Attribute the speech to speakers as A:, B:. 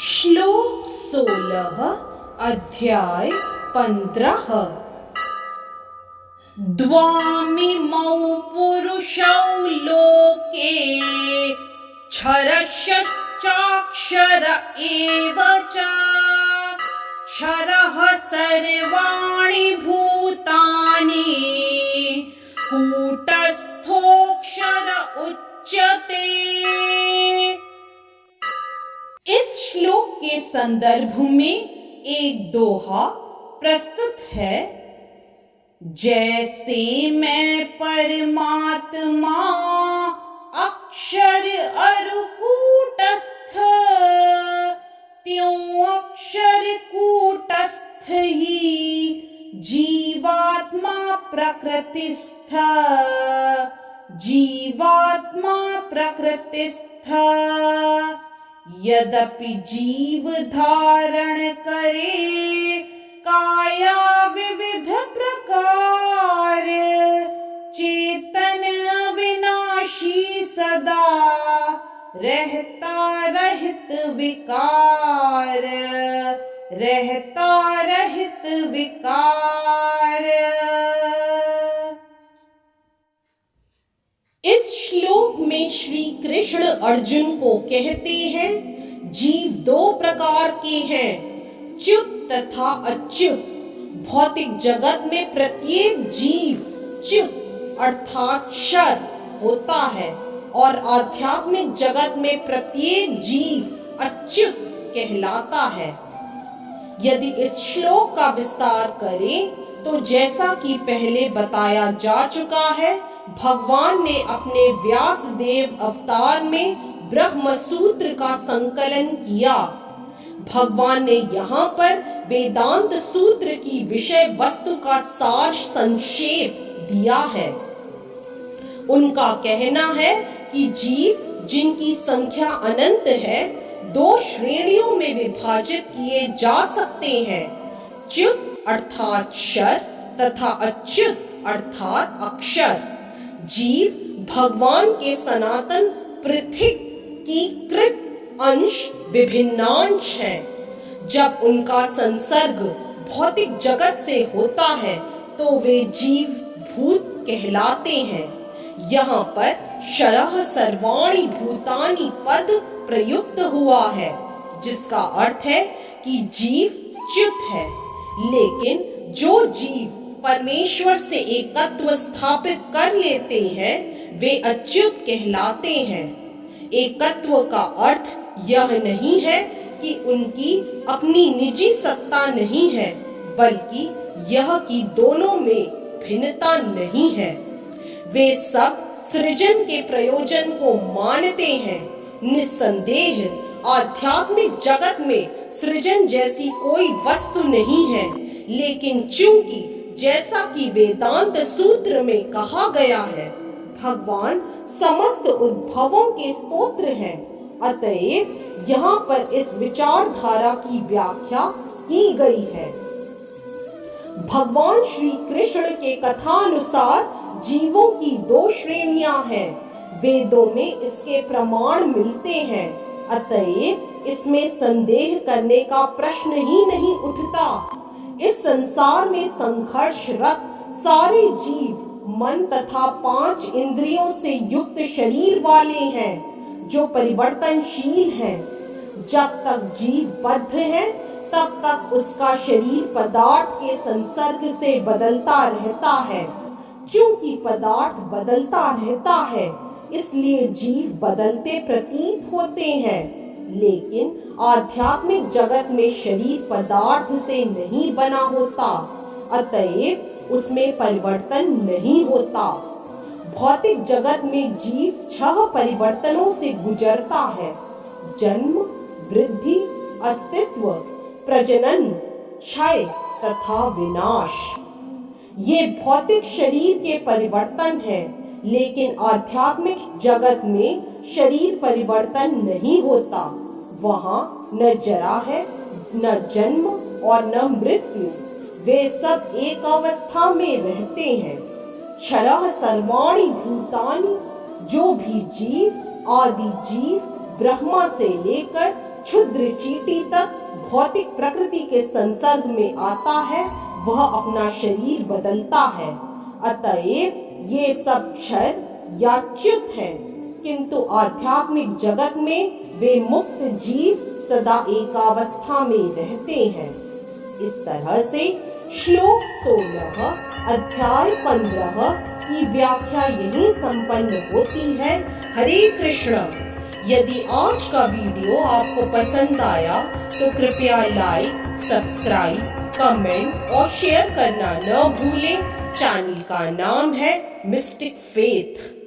A: श्लोक 16 अध्याय 15। द्वामिमौ पुरुषौ लोके क्षरश्चाक्षर एव च क्षरः सर्वाणि भूतानि कूटस्थोऽक्षर उच्यते। इस श्लोक के संदर्भ में एक दोहा प्रस्तुत है। जैसे मैं परमात्मा अक्षर अरु कूटस्थ, त्यों अक्षर कूटस्थ ही जीवात्मा प्रकृतिस्थ। जीवात्मा प्रकृतिस्थ। यद्यपि जीव धारण करे काया विविध प्रकार, चेतन अविनाशी सदा रहता रहित विकार। रहता रहित विकार। इस श्लोक में श्री कृष्ण अर्जुन को कहते हैं, जीव दो प्रकार के हैं, च्युत तथा अच्युत। भौतिक जगत में प्रत्येक जीव च्युत अर्थात क्षर होता है और आध्यात्मिक जगत में प्रत्येक जीव अच्युत कहलाता है। यदि इस श्लोक का विस्तार करें तो जैसा कि पहले बताया जा चुका है, भगवान ने अपने व्यासदेव अवतार में ब्रह्म सूत्र का संकलन किया। भगवान ने यहाँ पर वेदांत सूत्र की विषय वस्तु का सार संक्षेप दिया है। उनका कहना है कि जीव जिनकी संख्या अनंत है, दो श्रेणियों में विभाजित किए जा सकते हैं, च्युत अर्थात क्षर तथा अच्युत अर्थात अक्षर। जीव भगवान के सनातन पृथकीकृत अंश विभिन्नांश हैं। जब उनका संसर्ग भौतिक जगत से होता है तो वे जीव भूत कहलाते हैं। यहाँ पर क्षरः सर्वाणि भूतानि पद प्रयुक्त हुआ है, जिसका अर्थ है कि जीव च्युत है। लेकिन जो जीव परमेश्वर से एकत्व स्थापित कर लेते हैं वे अच्युत कहलाते हैं। एकत्व का अर्थ यह नहीं है कि उनकी अपनी निजी सत्ता नहीं है, बल्कि यह कि दोनों में भिन्नता नहीं है। वे सब सृजन के प्रयोजन को मानते हैं। निस्संदेह आध्यात्मिक जगत में सृजन जैसी कोई वस्तु नहीं है, लेकिन चूंकि जैसा कि वेदांत सूत्र में कहा गया है, भगवान समस्त उद्भवों के स्तोत्र हैं, अतएव यहाँ पर इस विचारधारा की व्याख्या की गई है। भगवान श्री कृष्ण के कथानुसार जीवों की दो श्रेणियां हैं। वेदों में इसके प्रमाण मिलते हैं, अतएव इसमें संदेह करने का प्रश्न ही नहीं उठता। इस संसार में संघर्षरत सारे जीव मन तथा 5 इंद्रियों से युक्त शरीर वाले हैं, जो परिवर्तनशील हैं। जब तक जीव बद्ध है तब तक उसका शरीर पदार्थ के संसर्ग से बदलता रहता है। क्योंकि पदार्थ बदलता रहता है, इसलिए जीव बदलते प्रतीत होते हैं। लेकिन आध्यात्मिक जगत में शरीर पदार्थ से नहीं बना होता, अतएव उसमें परिवर्तन नहीं होता। भौतिक जगत में जीव 6 परिवर्तनों से गुजरता है: जन्म, वृद्धि, अस्तित्व, प्रजनन, क्षय तथा विनाश। ये भौतिक शरीर के परिवर्तन हैं, लेकिन आध्यात्मिक जगत में शरीर परिवर्तन नहीं होता। वहाँ न जरा है, न जन्म और न मृत्यु। वे सब एक अवस्था में रहते हैं। क्षरः सर्वाणि भूतानि, जो भी जीव आदि जीव ब्रह्मा से लेकर क्षुद्र चींटी तक भौतिक प्रकृति के संसर्ग में आता है, वह अपना शरीर बदलता है। अतएव ये सब क्षर या च्युत है, किंतु आध्यात्मिक जगत में वे मुक्त जीव सदा एकावस्था में रहते हैं। इस तरह से श्लोक 16 अध्याय 15 की व्याख्या यही संपन्न होती है। हरे कृष्ण। यदि आज का वीडियो आपको पसंद आया तो कृपया लाइक, सब्सक्राइब, कमेंट और शेयर करना न भूलें। चैनल का नाम है मिस्टिक फेथ।